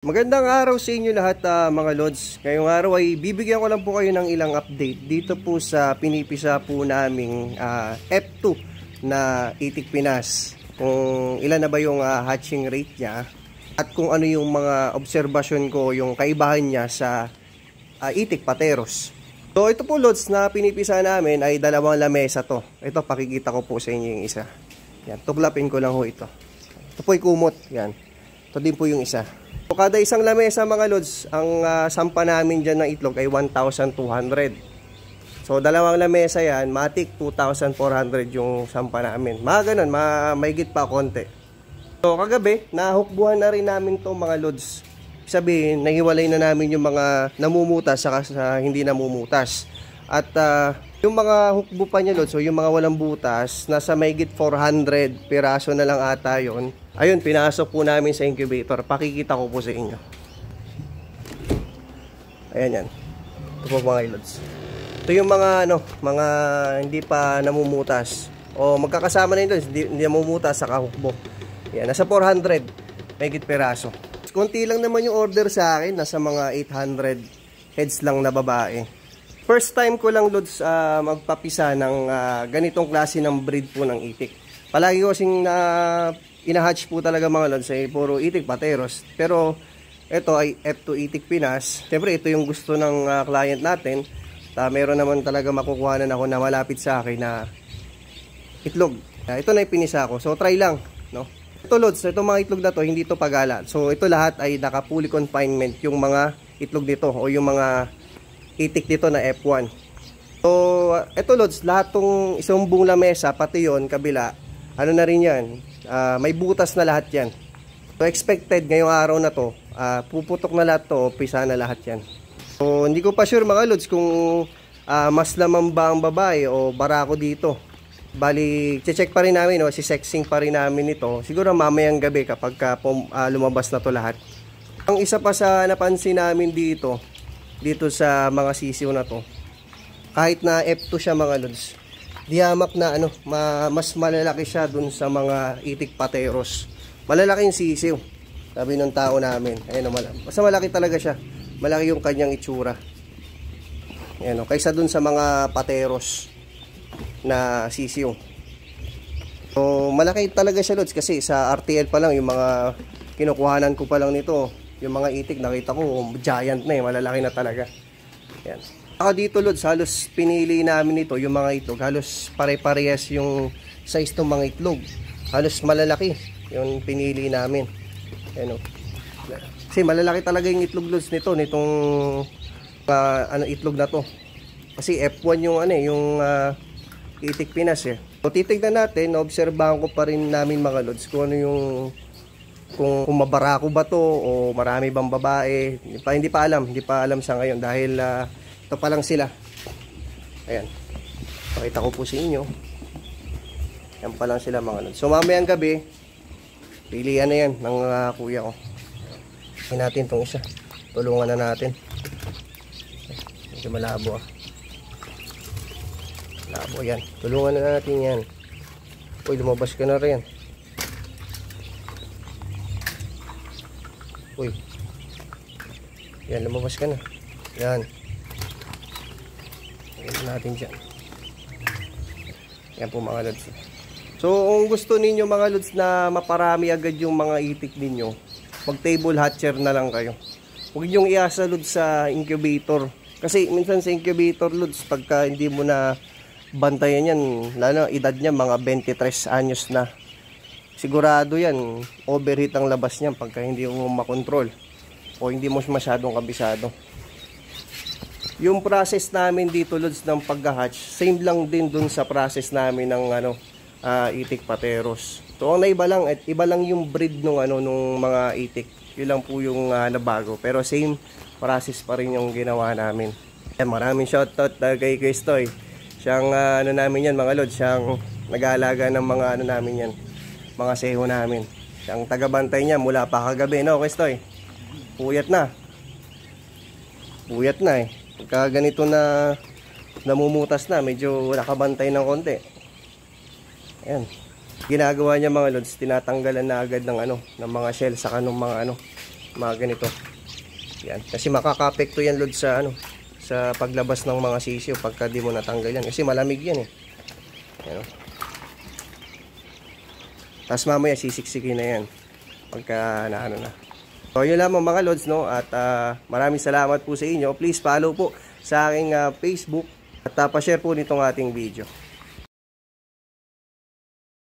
Magandang araw sa inyo lahat mga lods. Ngayong araw ay bibigyan ko lang po kayo ng ilang update dito po sa pinipisa po naming F2 na itik Pinas. Kung ilan na ba yung hatching rate niya at kung ano yung mga obserbasyon ko yung kaibahan niya sa itik Pateros. So ito po lods na pinipisa namin ay dalawang lamesa to. Ito pakikita ko po sa inyo yung isa. Yan, tuklapin ko lang ho ito. Ito po ay kumot. Yan. Ito din po yung isa. So, kada isang lamesa mga lods, ang sampa namin dyan ng itlog ay 1,200. So, dalawang lamesa yan, matik 2,400 yung sampa namin. Mga ganun, mahigit pa konti. So, kagabi, nahukbuhan na rin namin to mga lods. Sabihin, nahiwalay na namin yung mga namumutas saka sa hindi namumutas. At yung mga hukbo pa niya lods, so yung mga walang butas, nasa mahigit 400 piraso na lang ata yun. Ayun, pinasok po namin sa incubator. Pakikita ko po sa inyo. Ayan yan. Ito po mga lods. Ito yung mga mga hindi pa namumutas. O magkakasama na yun lods, hindi namumutas sa kahukbo. Yan, nasa 400 mahigit piraso. Konti lang naman yung order sa akin, nasa mga 800 heads lang na babae. First time ko lang lods magpapisa ng ganitong klase ng breed po ng itik. Palagi ko kasing ina-hatch po talaga mga lods ay puro itik Pateros. Pero ito ay F2 itik Pinas. Siyempre ito yung gusto ng client natin. Meron naman talaga makukuhanan ako na malapit sa akin na itlog. Ito na ipinisa ko. So try lang, no? Ito lods, itong mga itlog na to hindi to pagala. So ito lahat ay naka fully confinement yung mga itlog nito o yung mga itik dito na F1. So ito lods, lahat tong isang buong lamesa pati yon kabila, ano na rin yan, may butas na lahat yan. So expected ngayong araw na to, puputok na lahat to, pisa na lahat yan. So hindi ko pa sure mga lods kung mas lamang ba ang babae o barako dito. Bali, check pa rin namin, no? Si-sexing pa rin namin ito. Siguro mamayang gabi kapag lumabas na to lahat. Ang isa pa sa napansin namin dito sa mga sisiw na to, kahit na F2 siya mga lods, dihamak na mas malalaki siya dun sa mga itik Pateros. Malalaking sisiw, sabi ng tao namin. Ayun, basta malaki talaga siya. Malaki yung kanyang itsura. Ayun, kaysa dun sa mga Pateros na sisiw. So malaki talaga siya lods kasi sa RTL pa lang yung mga kinukuhanan ko pa lang nito, yung mga itik nakita ko giant na malalaki na talaga. Yan. Saka dito lods, halos pinili namin ito, yung mga itlog, halos pare-parehas yung size ng mga itlog. Halos malalaki yung pinili namin. Yan, kasi malalaki talaga yung itlog lods nitong itlog na to. Kasi F1 yung yung itik Pinas So titignan natin, obserbahan ko pa rin namin mga lods kung ano yung kung mabarako ba to o marami bang babae. Hindi pa alam sa ngayon dahil ito pa lang sila. Ayan, pakita ko po sa inyo, yan pa lang sila mga lods. So mamayang gabi pilihan na yan ng kuya ko. Hintayin natin itong isa, tulungan na natin. Medyo malabo labo yan, tulungan na natin yan. Uy, lumabas ka na rin. Uy, yan, lumabas ka na. Yan, ito natin dyan. Yan po mga lods. So kung gusto ninyo mga lods na maparami agad yung mga itik ninyo, mag table hatcher na lang kayo. Huwag nyong iasa lods sa incubator. Kasi minsan sa incubator lods, pagka hindi mo na bantayan yan, lalo edad niya mga 23 anyos na, sigurado yan overheat ang labas niyan pagka hindi mo makontrol o hindi mo masyadong kabisado. Yung process namin dito lods ng pagha-hatch, same lang din dun sa process namin ng itik Pateros. So ang naiba lang, iba lang yung breed nung mga itik. Yun lang po yung nabago, pero same process pa rin yung ginawa namin. Maraming shoutout kay Kristoy. Siyang namin yan mga lods, siyang nag-aalaga ng mga namin yan, mga seho namin. Siyang tagabantay niya mula pa kagabi, no Kristoy? Puyat na pagka ganito na namumutas na, medyo nakabantay ng konti. Ayan, ginagawa niya mga lods, tinatanggalan na agad ng ng mga shell saka ng mga mga ganito. Yan, kasi makaka-apekto yan load sa ano, sa paglabas ng mga sisiyo pagka di mo natanggal yan kasi malamig yan eh. Yan, tapos mamaya sisiksikin na yan pagka naano na. So yun lamang mga lods, no, at maraming salamat po sa inyo. Please follow po sa aking Facebook at pa-share po nitong ating video.